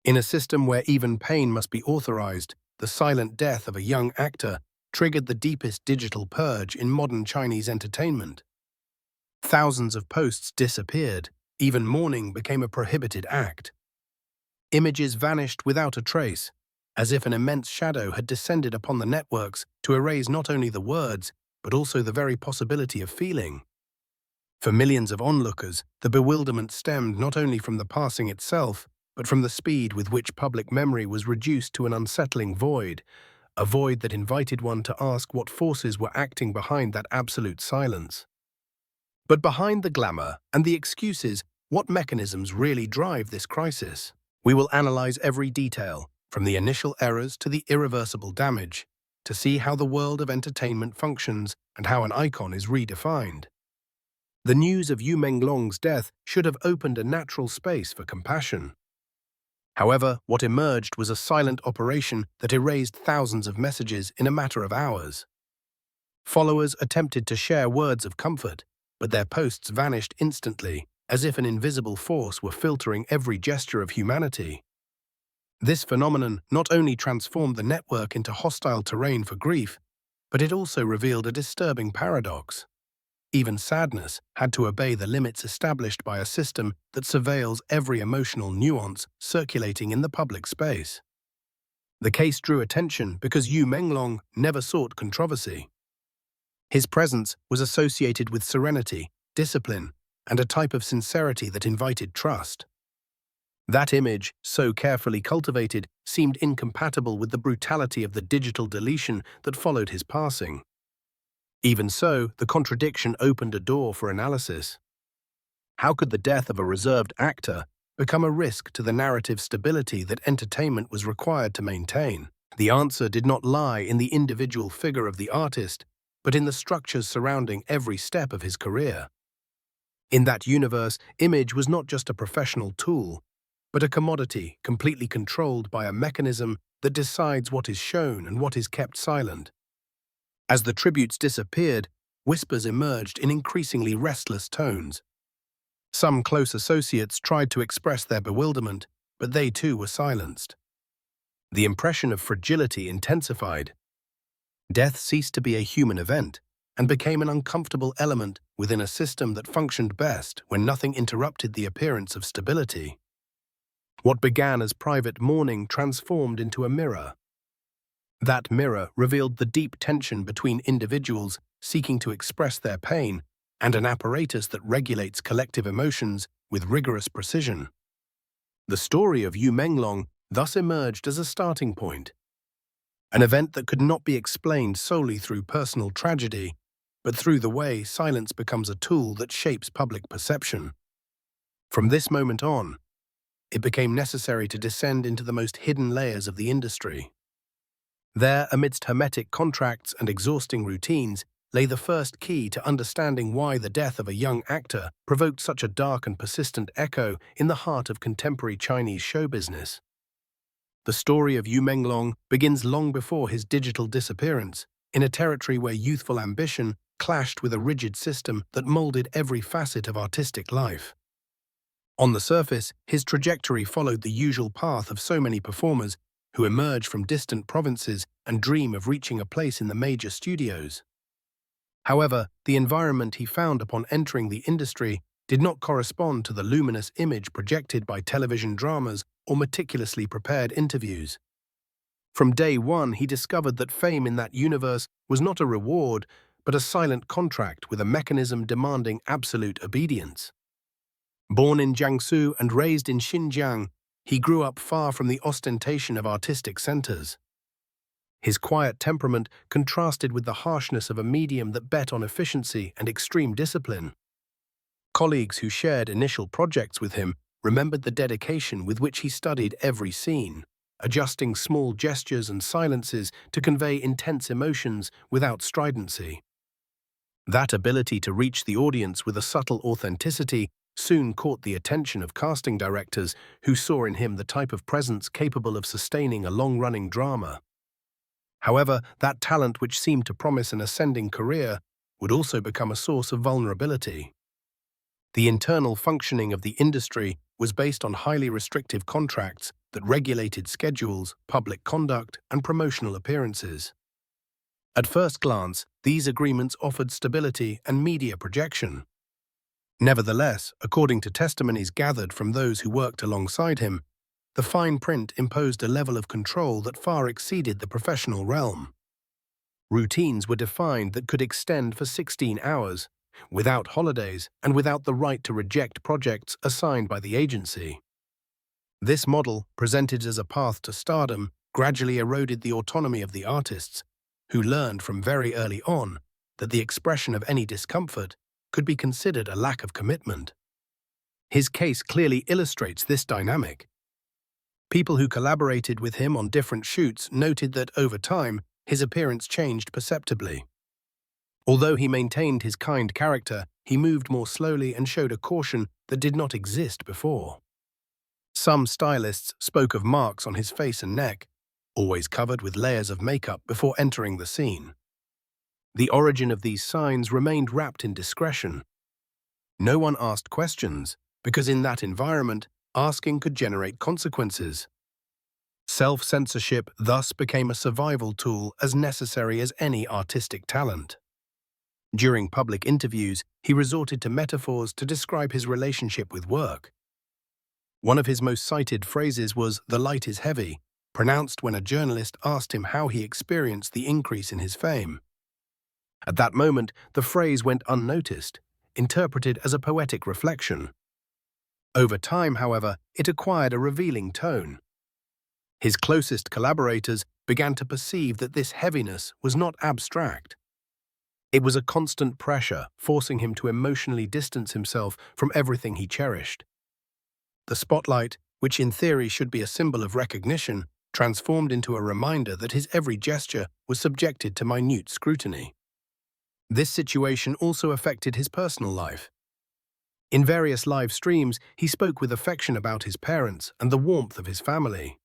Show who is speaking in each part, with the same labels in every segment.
Speaker 1: In a system where even pain must be authorized, the silent death of a young actor triggered the deepest digital purge in modern Chinese entertainment. Thousands of posts disappeared, even mourning became a prohibited act. Images vanished without a trace, as if an immense shadow had descended upon the networks to erase not only the words, but also the very possibility of feeling. For millions of onlookers, the bewilderment stemmed not only from the passing itself, but from the speed with which public memory was reduced to an unsettling void, a void that invited one to ask what forces were acting behind that absolute silence. But behind the glamour and the excuses, what mechanisms really drive this crisis? We will analyze every detail, from the initial errors to the irreversible damage, to see how the world of entertainment functions and how an icon is redefined. The news of Menglong's death should have opened a natural space for compassion. However, what emerged was a silent operation that erased thousands of messages in a matter of hours. Followers attempted to share words of comfort, but their posts vanished instantly, as if an invisible force were filtering every gesture of humanity. This phenomenon not only transformed the network into hostile terrain for grief, but it also revealed a disturbing paradox. Even sadness had to obey the limits established by a system that surveils every emotional nuance circulating in the public space. The case drew attention because Menglong never sought controversy. His presence was associated with serenity, discipline, and a type of sincerity that invited trust. That image, so carefully cultivated, seemed incompatible with the brutality of the digital deletion that followed his passing. Even so, the contradiction opened a door for analysis. How could the death of a reserved actor become a risk to the narrative stability that entertainment was required to maintain? The answer did not lie in the individual figure of the artist, but in the structures surrounding every step of his career. In that universe, image was not just a professional tool, but a commodity completely controlled by a mechanism that decides what is shown and what is kept silent. As the tributes disappeared, whispers emerged in increasingly restless tones. Some close associates tried to express their bewilderment, but they too were silenced. The impression of fragility intensified. Death ceased to be a human event and became an uncomfortable element within a system that functioned best when nothing interrupted the appearance of stability. What began as private mourning transformed into a mirror. That mirror revealed the deep tension between individuals seeking to express their pain and an apparatus that regulates collective emotions with rigorous precision. The story of Menglong thus emerged as a starting point, an event that could not be explained solely through personal tragedy, but through the way silence becomes a tool that shapes public perception. From this moment on, it became necessary to descend into the most hidden layers of the industry. There, amidst hermetic contracts and exhausting routines, lay the first key to understanding why the death of a young actor provoked such a dark and persistent echo in the heart of contemporary Chinese show business. The story of Menglong begins long before his digital disappearance, in a territory where youthful ambition clashed with a rigid system that molded every facet of artistic life. On the surface, his trajectory followed the usual path of so many performers who emerge from distant provinces and dream of reaching a place in the major studios. However, the environment he found upon entering the industry did not correspond to the luminous image projected by television dramas or meticulously prepared interviews. From day one, he discovered that fame in that universe was not a reward, but a silent contract with a mechanism demanding absolute obedience. Born in Jiangsu and raised in Xinjiang, he grew up far from the ostentation of artistic centers. His quiet temperament contrasted with the harshness of a medium that bet on efficiency and extreme discipline. Colleagues who shared initial projects with him remembered the dedication with which he studied every scene, adjusting small gestures and silences to convey intense emotions without stridency. That ability to reach the audience with a subtle authenticity soon caught the attention of casting directors who saw in him the type of presence capable of sustaining a long-running drama. However, that talent which seemed to promise an ascending career would also become a source of vulnerability. The internal functioning of the industry was based on highly restrictive contracts that regulated schedules, public conduct, and promotional appearances. At first glance, these agreements offered stability and media projection. Nevertheless, according to testimonies gathered from those who worked alongside him, the fine print imposed a level of control that far exceeded the professional realm. Routines were defined that could extend for 16 hours, without holidays and without the right to reject projects assigned by the agency. This model, presented as a path to stardom, gradually eroded the autonomy of the artists, who learned from very early on that the expression of any discomfort could be considered a lack of commitment. His case clearly illustrates this dynamic. People who collaborated with him on different shoots noted that, over time, his appearance changed perceptibly. Although he maintained his kind character, he moved more slowly and showed a caution that did not exist before. Some stylists spoke of marks on his face and neck, always covered with layers of makeup before entering the scene. The origin of these signs remained wrapped in discretion. No one asked questions, because in that environment, asking could generate consequences. Self-censorship thus became a survival tool as necessary as any artistic talent. During public interviews, he resorted to metaphors to describe his relationship with work. One of his most cited phrases was, "The light is heavy," pronounced when a journalist asked him how he experienced the increase in his fame. At that moment, the phrase went unnoticed, interpreted as a poetic reflection. Over time, however, it acquired a revealing tone. His closest collaborators began to perceive that this heaviness was not abstract. It was a constant pressure, forcing him to emotionally distance himself from everything he cherished. The spotlight, which in theory should be a symbol of recognition, transformed into a reminder that his every gesture was subjected to minute scrutiny. This situation also affected his personal life. In various live streams, he spoke with affection about his parents and the warmth of his family.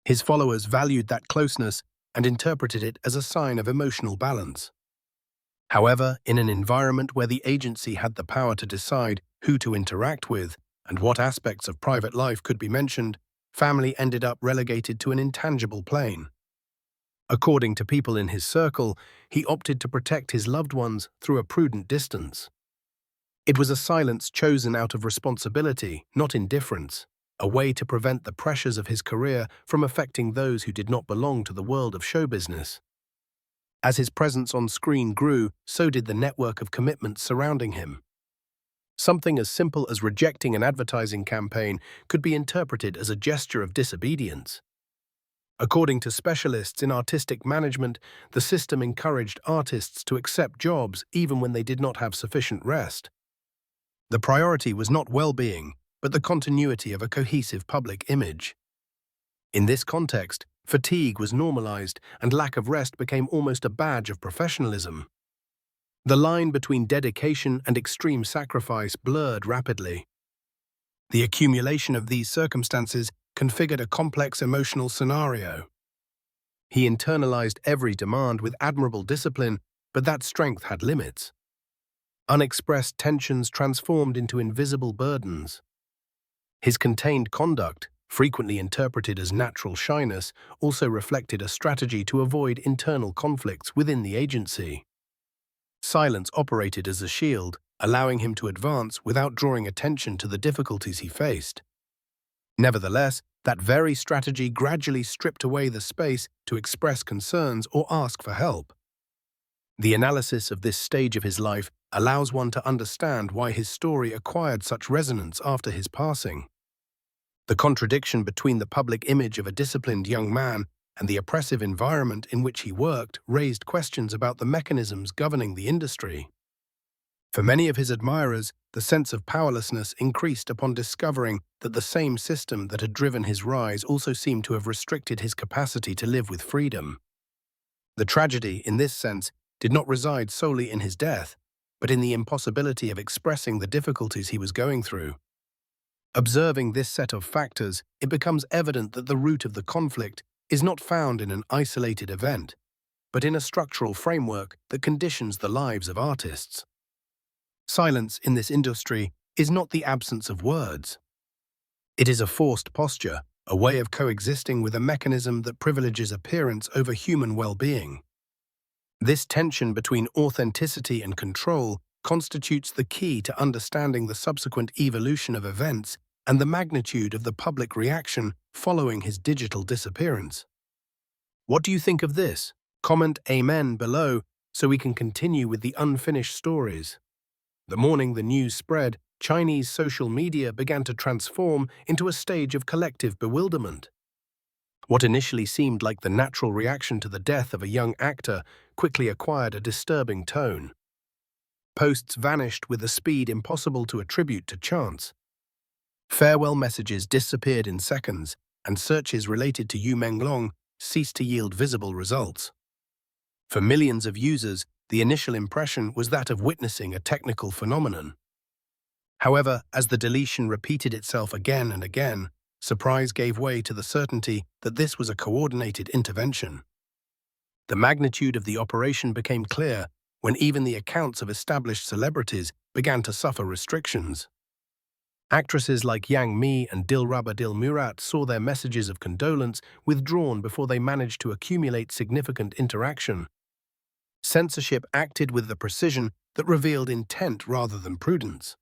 Speaker 1: His followers valued that closeness and interpreted it as a sign of emotional balance. However, in an environment where the agency had the power to decide who to interact with and what aspects of private life could be mentioned, family ended up relegated to an intangible plane. According to people in his circle, he opted to protect his loved ones through a prudent distance. It was a silence chosen out of responsibility, not indifference, a way to prevent the pressures of his career from affecting those who did not belong to the world of show business. As his presence on screen grew, so did the network of commitments surrounding him. Something as simple as rejecting an advertising campaign could be interpreted as a gesture of disobedience. According to specialists in artistic management, the system encouraged artists to accept jobs even when they did not have sufficient rest. The priority was not well-being, but the continuity of a cohesive public image. In this context, fatigue was normalized and lack of rest became almost a badge of professionalism. The line between dedication and extreme sacrifice blurred rapidly. The accumulation of these circumstances configured a complex emotional scenario. He internalized every demand with admirable discipline, but that strength had limits. Unexpressed tensions transformed into invisible burdens. His contained conduct, frequently interpreted as natural shyness, also reflected a strategy to avoid internal conflicts within the agency. Silence operated as a shield, allowing him to advance without drawing attention to the difficulties he faced. Nevertheless, that very strategy gradually stripped away the space to express concerns or ask for help. The analysis of this stage of his life allows one to understand why his story acquired such resonance after his passing. The contradiction between the public image of a disciplined young man and the oppressive environment in which he worked raised questions about the mechanisms governing the industry. For many of his admirers, the sense of powerlessness increased upon discovering that the same system that had driven his rise also seemed to have restricted his capacity to live with freedom. The tragedy, in this sense, did not reside solely in his death, but in the impossibility of expressing the difficulties he was going through. Observing this set of factors, it becomes evident that the root of the conflict is not found in an isolated event, but in a structural framework that conditions the lives of artists. Silence in this industry is not the absence of words. It is a forced posture, a way of coexisting with a mechanism that privileges appearance over human well-being. This tension between authenticity and control constitutes the key to understanding the subsequent evolution of events and the magnitude of the public reaction following his digital disappearance. What do you think of this? Comment Amen below so we can continue with the unfinished stories. The morning the news spread, Chinese social media began to transform into a stage of collective bewilderment. What initially seemed like the natural reaction to the death of a young actor quickly acquired a disturbing tone. Posts vanished with a speed impossible to attribute to chance. Farewell messages disappeared in seconds, and searches related to Menglong ceased to yield visible results. For millions of users, the initial impression was that of witnessing a technical phenomenon. However, as the deletion repeated itself again and again, surprise gave way to the certainty that this was a coordinated intervention. The magnitude of the operation became clear when even the accounts of established celebrities began to suffer restrictions. Actresses like Yang Mi and Dilraba Dilmurat saw their messages of condolence withdrawn before they managed to accumulate significant interaction. Censorship acted with the precision that revealed intent rather than prudence.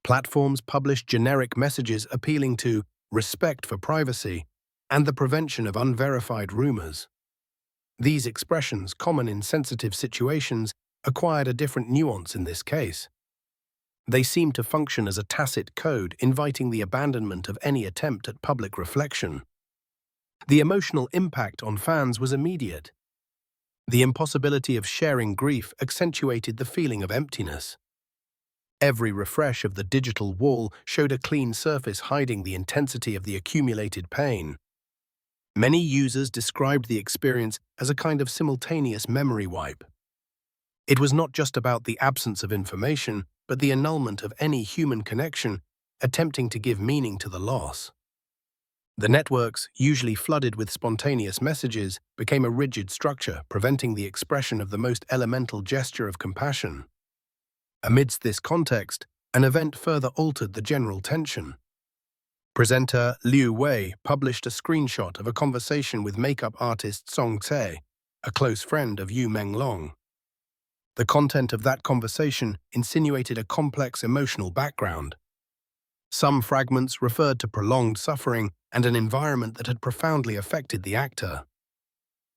Speaker 1: Platforms published generic messages appealing to respect for privacy and the prevention of unverified rumors. These expressions, common in sensitive situations, acquired a different nuance in this case. They seemed to function as a tacit code inviting the abandonment of any attempt at public reflection. The emotional impact on fans was immediate. The impossibility of sharing grief accentuated the feeling of emptiness. Every refresh of the digital wall showed a clean surface hiding the intensity of the accumulated pain. Many users described the experience as a kind of simultaneous memory wipe. It was not just about the absence of information, but the annulment of any human connection, attempting to give meaning to the loss. The networks, usually flooded with spontaneous messages, became a rigid structure, preventing the expression of the most elemental gesture of compassion. Amidst this context, an event further altered the general tension. Presenter Liu Wei published a screenshot of a conversation with makeup artist Song Tse, a close friend of Menglong. The content of that conversation insinuated a complex emotional background. Some fragments referred to prolonged suffering and an environment that had profoundly affected the actor.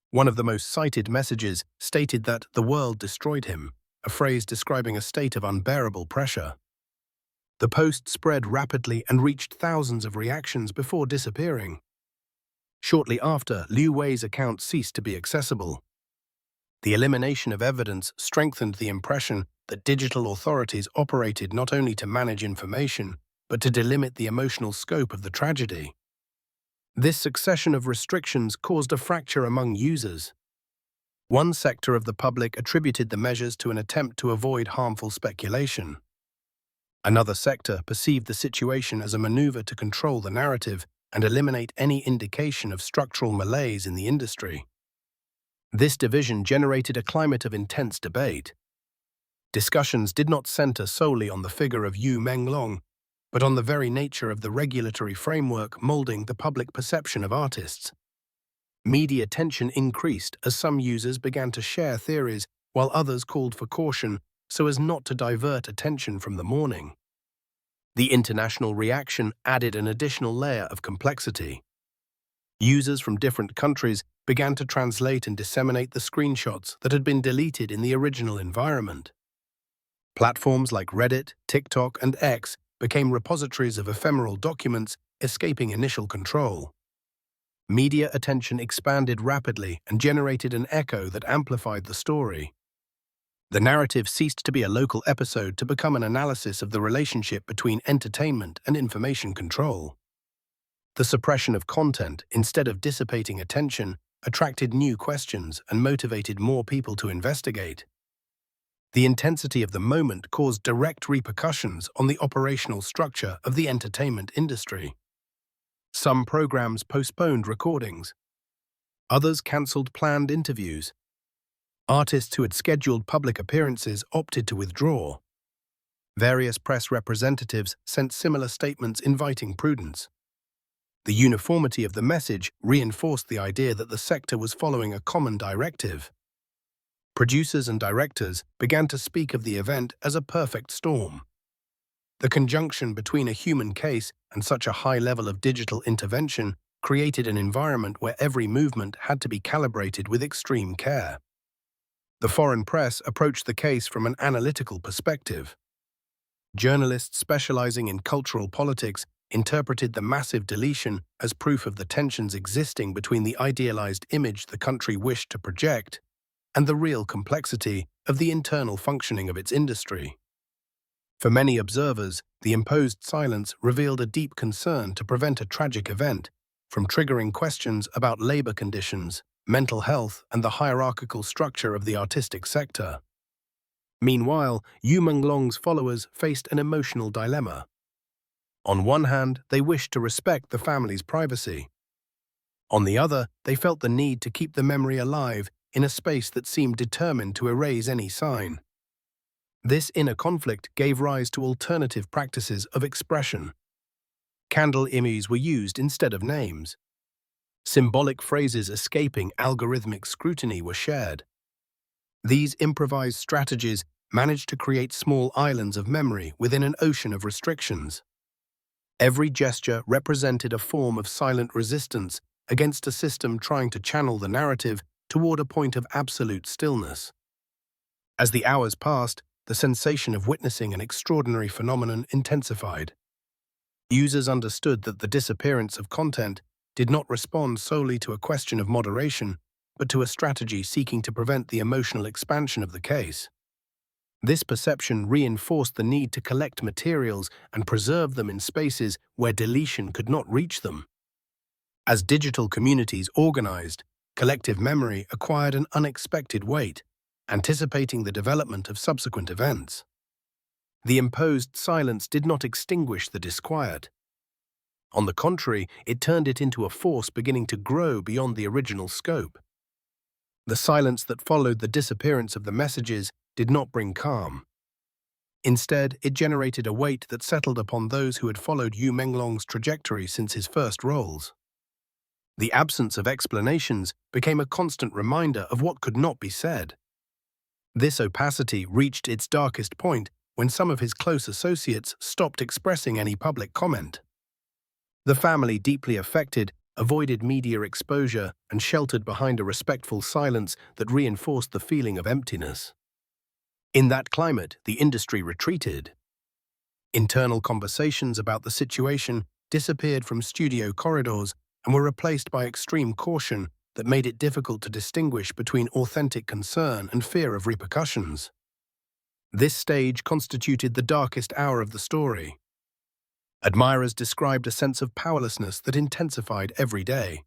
Speaker 1: One of the most cited messages stated that the world destroyed him, a phrase describing a state of unbearable pressure. The post spread rapidly and reached thousands of reactions before disappearing. Shortly after, Liu Wei's account ceased to be accessible. The elimination of evidence strengthened the impression that digital authorities operated not only to manage information, but to delimit the emotional scope of the tragedy. This succession of restrictions caused a fracture among users. One sector of the public attributed the measures to an attempt to avoid harmful speculation. Another sector perceived the situation as a maneuver to control the narrative and eliminate any indication of structural malaise in the industry. This division generated a climate of intense debate. Discussions did not center solely on the figure of Menglong, but on the very nature of the regulatory framework molding the public perception of artists. Media tension increased as some users began to share theories while others called for caution so as not to divert attention from the mourning. The international reaction added an additional layer of complexity. Users from different countries began to translate and disseminate the screenshots that had been deleted in the original environment. Platforms like Reddit, TikTok, and X became repositories of ephemeral documents escaping initial control. Media attention expanded rapidly and generated an echo that amplified the story. The narrative ceased to be a local episode to become an analysis of the relationship between entertainment and information control. The suppression of content, instead of dissipating attention, attracted new questions and motivated more people to investigate. The intensity of the moment caused direct repercussions on the operational structure of the entertainment industry. Some programs postponed recordings. Others cancelled planned interviews. Artists who had scheduled public appearances opted to withdraw. Various press representatives sent similar statements inviting prudence. The uniformity of the message reinforced the idea that the sector was following a common directive. Producers and directors began to speak of the event as a perfect storm. The conjunction between a human case and such a high level of digital intervention created an environment where every movement had to be calibrated with extreme care. The foreign press approached the case from an analytical perspective. Journalists specializing in cultural politics interpreted the massive deletion as proof of the tensions existing between the idealized image the country wished to project and the real complexity of the internal functioning of its industry. For many observers, the imposed silence revealed a deep concern to prevent a tragic event from triggering questions about labor conditions, mental health, and the hierarchical structure of the artistic sector. Meanwhile, Menglong's followers faced an emotional dilemma. On one hand, they wished to respect the family's privacy. On the other, they felt the need to keep the memory alive in a space that seemed determined to erase any sign. This inner conflict gave rise to alternative practices of expression. Candle emojis were used instead of names. Symbolic phrases escaping algorithmic scrutiny were shared. These improvised strategies managed to create small islands of memory within an ocean of restrictions. Every gesture represented a form of silent resistance against a system trying to channel the narrative toward a point of absolute stillness. As the hours passed, the sensation of witnessing an extraordinary phenomenon intensified. Users understood that the disappearance of content did not respond solely to a question of moderation, but to a strategy seeking to prevent the emotional expansion of the case. This perception reinforced the need to collect materials and preserve them in spaces where deletion could not reach them. As digital communities organized, collective memory acquired an unexpected weight, anticipating the development of subsequent events. The imposed silence did not extinguish the disquiet. On the contrary, it turned it into a force beginning to grow beyond the original scope. The silence that followed the disappearance of the messages did not bring calm. Instead, it generated a weight that settled upon those who had followed Menglong's trajectory since his first roles. The absence of explanations became a constant reminder of what could not be said. This opacity reached its darkest point when some of his close associates stopped expressing any public comment. The family, deeply affected, avoided media exposure and sheltered behind a respectful silence that reinforced the feeling of emptiness. In that climate, the industry retreated. Internal conversations about the situation disappeared from studio corridors and were replaced by extreme caution that made it difficult to distinguish between authentic concern and fear of repercussions. This stage constituted the darkest hour of the story. Admirers described a sense of powerlessness that intensified every day.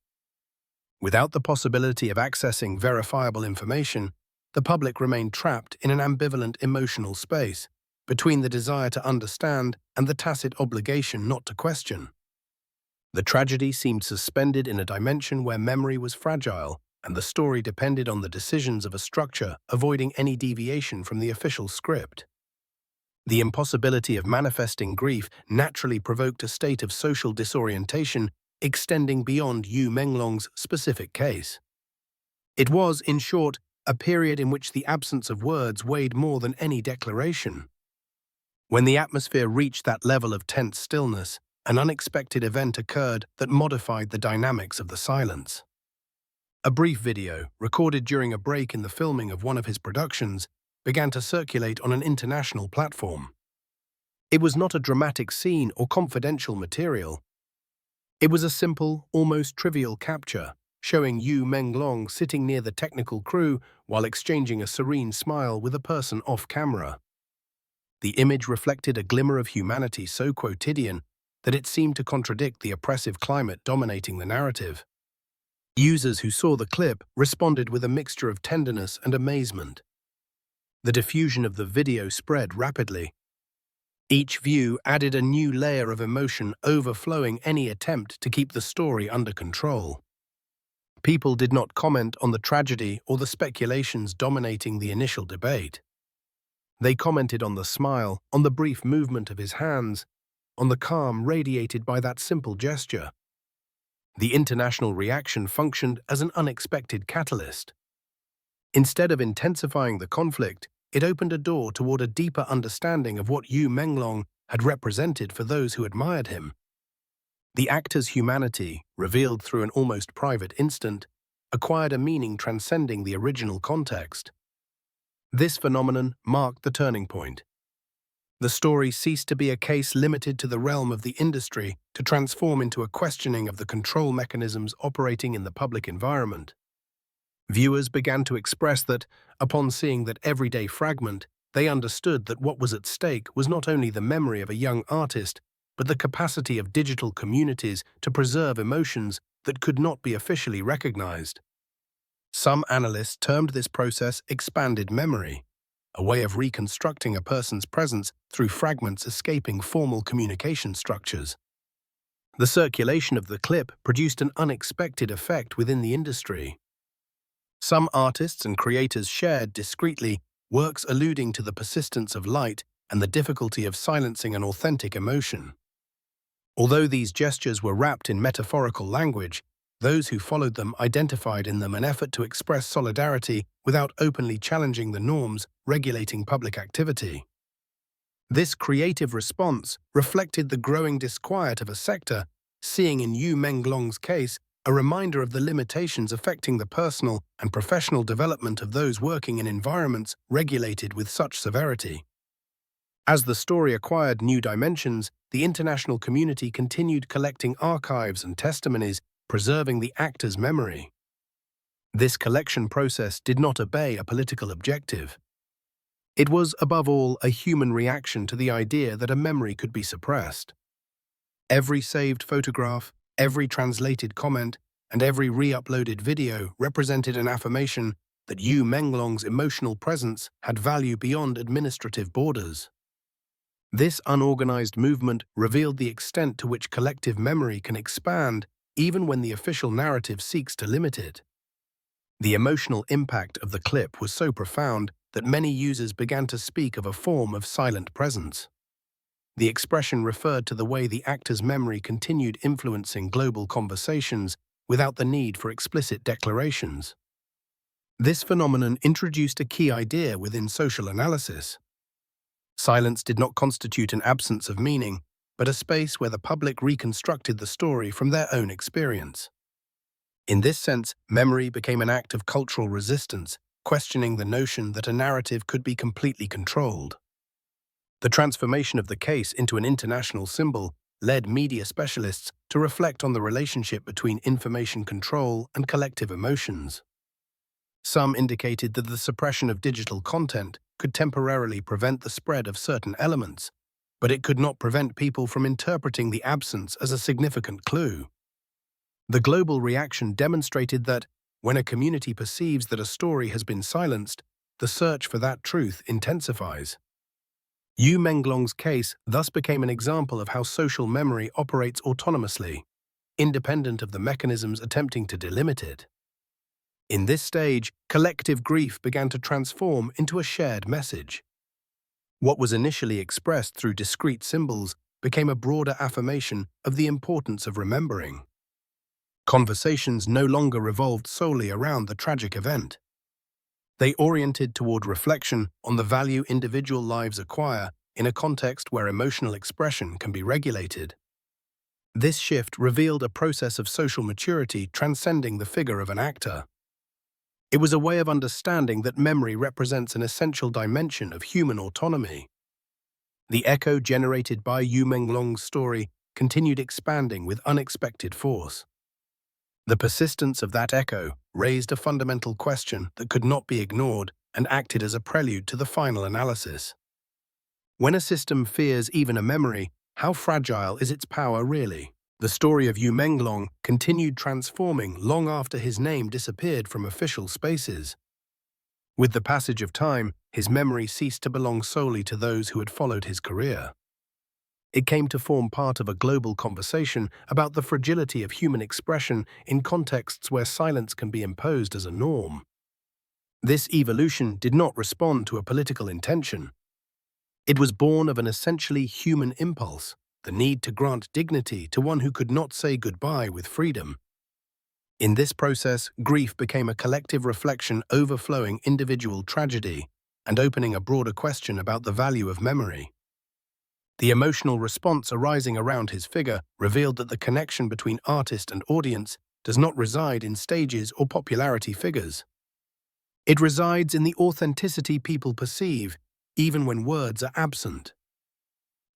Speaker 1: Without the possibility of accessing verifiable information, the public remained trapped in an ambivalent emotional space between the desire to understand and the tacit obligation not to question. The tragedy seemed suspended in a dimension where memory was fragile and the story depended on the decisions of a structure avoiding any deviation from the official script. The impossibility of manifesting grief naturally provoked a state of social disorientation extending beyond Menglong's specific case. It was, in short, a period in which the absence of words weighed more than any declaration. When the atmosphere reached that level of tense stillness, an unexpected event occurred that modified the dynamics of the silence. A brief video, recorded during a break in the filming of one of his productions, began to circulate on an international platform. It was not a dramatic scene or confidential material. It was a simple, almost trivial capture, showing Menglong sitting near the technical crew while exchanging a serene smile with a person off-camera. The image reflected a glimmer of humanity so quotidian that it seemed to contradict the oppressive climate dominating the narrative. Users who saw the clip responded with a mixture of tenderness and amazement. The diffusion of the video spread rapidly. Each view added a new layer of emotion, overflowing any attempt to keep the story under control. People did not comment on the tragedy or the speculations dominating the initial debate. They commented on the smile, on the brief movement of his hands, on the calm radiated by that simple gesture. The international reaction functioned as an unexpected catalyst. Instead of intensifying the conflict, it opened a door toward a deeper understanding of what Menglong had represented for those who admired him. The actor's humanity, revealed through an almost private instant, acquired a meaning transcending the original context. This phenomenon marked the turning point. The story ceased to be a case limited to the realm of the industry to transform into a questioning of the control mechanisms operating in the public environment. Viewers began to express that, upon seeing that everyday fragment, they understood that what was at stake was not only the memory of a young artist, but the capacity of digital communities to preserve emotions that could not be officially recognized. Some analysts termed this process expanded memory, a way of reconstructing a person's presence through fragments escaping formal communication structures. The circulation of the clip produced an unexpected effect within the industry. Some artists and creators shared discreetly works alluding to the persistence of light and the difficulty of silencing an authentic emotion. Although these gestures were wrapped in metaphorical language, those who followed them identified in them an effort to express solidarity without openly challenging the norms regulating public activity. This creative response reflected the growing disquiet of a sector, seeing in Menglong's case a reminder of the limitations affecting the personal and professional development of those working in environments regulated with such severity. As the story acquired new dimensions, the international community continued collecting archives and testimonies, preserving the actor's memory. This collection process did not obey a political objective. It was, above all, a human reaction to the idea that a memory could be suppressed. Every saved photograph, every translated comment, and every re-uploaded video represented an affirmation that Menglong's emotional presence had value beyond administrative borders. This unorganized movement revealed the extent to which collective memory can expand even when the official narrative seeks to limit it. The emotional impact of the clip was so profound that many users began to speak of a form of silent presence. The expression referred to the way the actor's memory continued influencing global conversations without the need for explicit declarations. This phenomenon introduced a key idea within social analysis. Silence did not constitute an absence of meaning, but a space where the public reconstructed the story from their own experience. In this sense, memory became an act of cultural resistance, questioning the notion that a narrative could be completely controlled. The transformation of the case into an international symbol led media specialists to reflect on the relationship between information control and collective emotions. Some indicated that the suppression of digital content could temporarily prevent the spread of certain elements, but it could not prevent people from interpreting the absence as a significant clue. The global reaction demonstrated that, when a community perceives that a story has been silenced, the search for that truth intensifies. Menglong's case thus became an example of how social memory operates autonomously, independent of the mechanisms attempting to delimit it. In this stage, collective grief began to transform into a shared message. What was initially expressed through discrete symbols became a broader affirmation of the importance of remembering. Conversations no longer revolved solely around the tragic event. They oriented toward reflection on the value individual lives acquire in a context where emotional expression can be regulated. This shift revealed a process of social maturity transcending the figure of an actor. It was a way of understanding that memory represents an essential dimension of human autonomy. The echo generated by Menglong's story continued expanding with unexpected force. The persistence of that echo raised a fundamental question that could not be ignored and acted as a prelude to the final analysis. When a system fears even a memory, how fragile is its power really? The story of Menglong continued transforming long after his name disappeared from official spaces. With the passage of time, his memory ceased to belong solely to those who had followed his career. It came to form part of a global conversation about the fragility of human expression in contexts where silence can be imposed as a norm. This evolution did not respond to a political intention. It was born of an essentially human impulse, the need to grant dignity to one who could not say goodbye with freedom. In this process, grief became a collective reflection overflowing individual tragedy and opening a broader question about the value of memory. The emotional response arising around his figure revealed that the connection between artist and audience does not reside in stages or popularity figures. It resides in the authenticity people perceive, even when words are absent.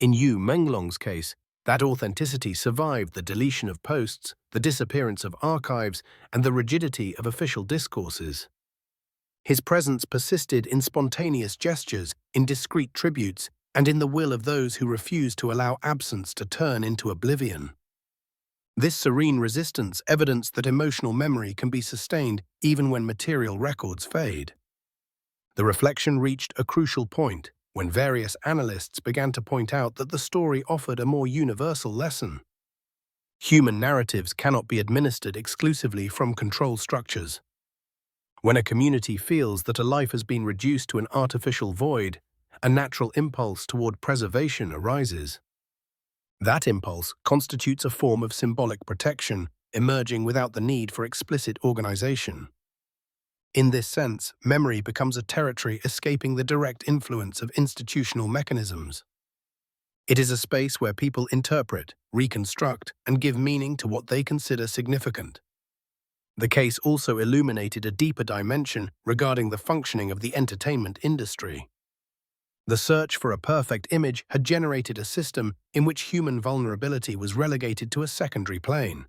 Speaker 1: In Menglong's case, that authenticity survived the deletion of posts, the disappearance of archives, and the rigidity of official discourses. His presence persisted in spontaneous gestures, in discreet tributes, and in the will of those who refused to allow absence to turn into oblivion. This serene resistance evidenced that emotional memory can be sustained even when material records fade. The reflection reached a crucial point when various analysts began to point out that the story offered a more universal lesson. Human narratives cannot be administered exclusively from control structures. When a community feels that a life has been reduced to an artificial void, a natural impulse toward preservation arises. That impulse constitutes a form of symbolic protection, emerging without the need for explicit organization. In this sense, memory becomes a territory escaping the direct influence of institutional mechanisms. It is a space where people interpret, reconstruct, and give meaning to what they consider significant. The case also illuminated a deeper dimension regarding the functioning of the entertainment industry. The search for a perfect image had generated a system in which human vulnerability was relegated to a secondary plane.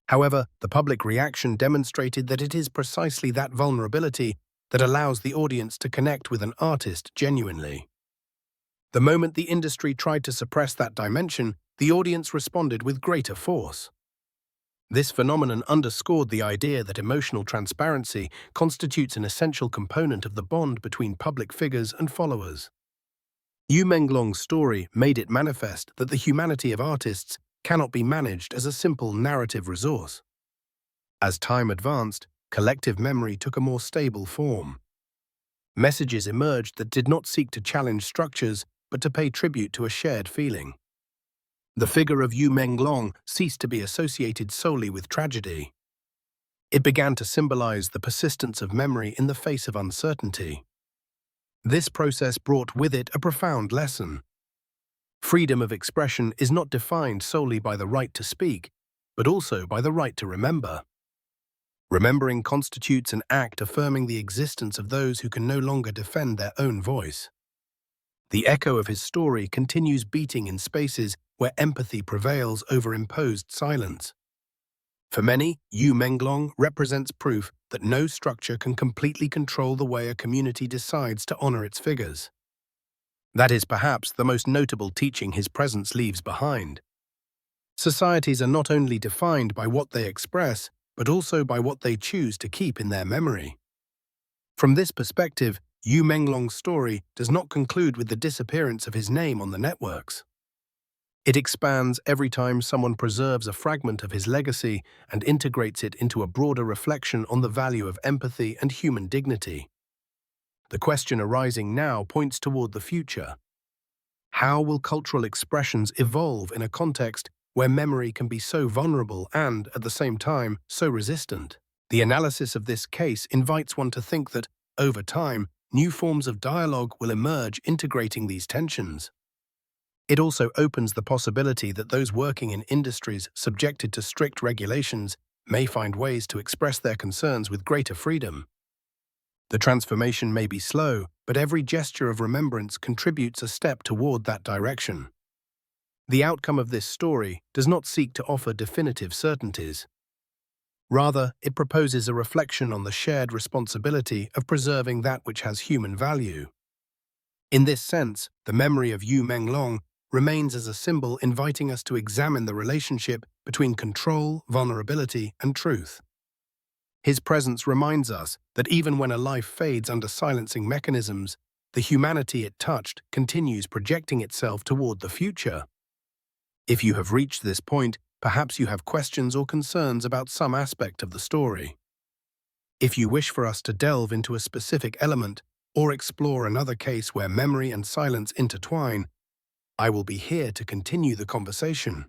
Speaker 1: However, the public reaction demonstrated that it is precisely that vulnerability that allows the audience to connect with an artist genuinely. The moment the industry tried to suppress that dimension, the audience responded with greater force. This phenomenon underscored the idea that emotional transparency constitutes an essential component of the bond between public figures and followers. Menglong's story made it manifest that the humanity of artists cannot be managed as a simple narrative resource. As time advanced, collective memory took a more stable form. Messages emerged that did not seek to challenge structures, but to pay tribute to a shared feeling. The figure of Menglong ceased to be associated solely with tragedy. It began to symbolize the persistence of memory in the face of uncertainty. This process brought with it a profound lesson. Freedom of expression is not defined solely by the right to speak, but also by the right to remember. Remembering constitutes an act affirming the existence of those who can no longer defend their own voice. The echo of his story continues beating in spaces where empathy prevails over imposed silence. For many, Menglong represents proof that no structure can completely control the way a community decides to honor its figures. That is perhaps the most notable teaching his presence leaves behind. Societies are not only defined by what they express, but also by what they choose to keep in their memory. From this perspective, Menglong's story does not conclude with the disappearance of his name on the networks. It expands every time someone preserves a fragment of his legacy and integrates it into a broader reflection on the value of empathy and human dignity. The question arising now points toward the future. How will cultural expressions evolve in a context where memory can be so vulnerable and, at the same time, so resistant? The analysis of this case invites one to think that, over time, new forms of dialogue will emerge integrating these tensions. It also opens the possibility that those working in industries subjected to strict regulations may find ways to express their concerns with greater freedom. The transformation may be slow, but every gesture of remembrance contributes a step toward that direction. The outcome of this story does not seek to offer definitive certainties. Rather, it proposes a reflection on the shared responsibility of preserving that which has human value. In this sense, the memory of Menglong remains as a symbol inviting us to examine the relationship between control, vulnerability, and truth. His presence reminds us that even when a life fades under silencing mechanisms, the humanity it touched continues projecting itself toward the future. If you have reached this point, perhaps you have questions or concerns about some aspect of the story. If you wish for us to delve into a specific element or explore another case where memory and silence intertwine, I will be here to continue the conversation.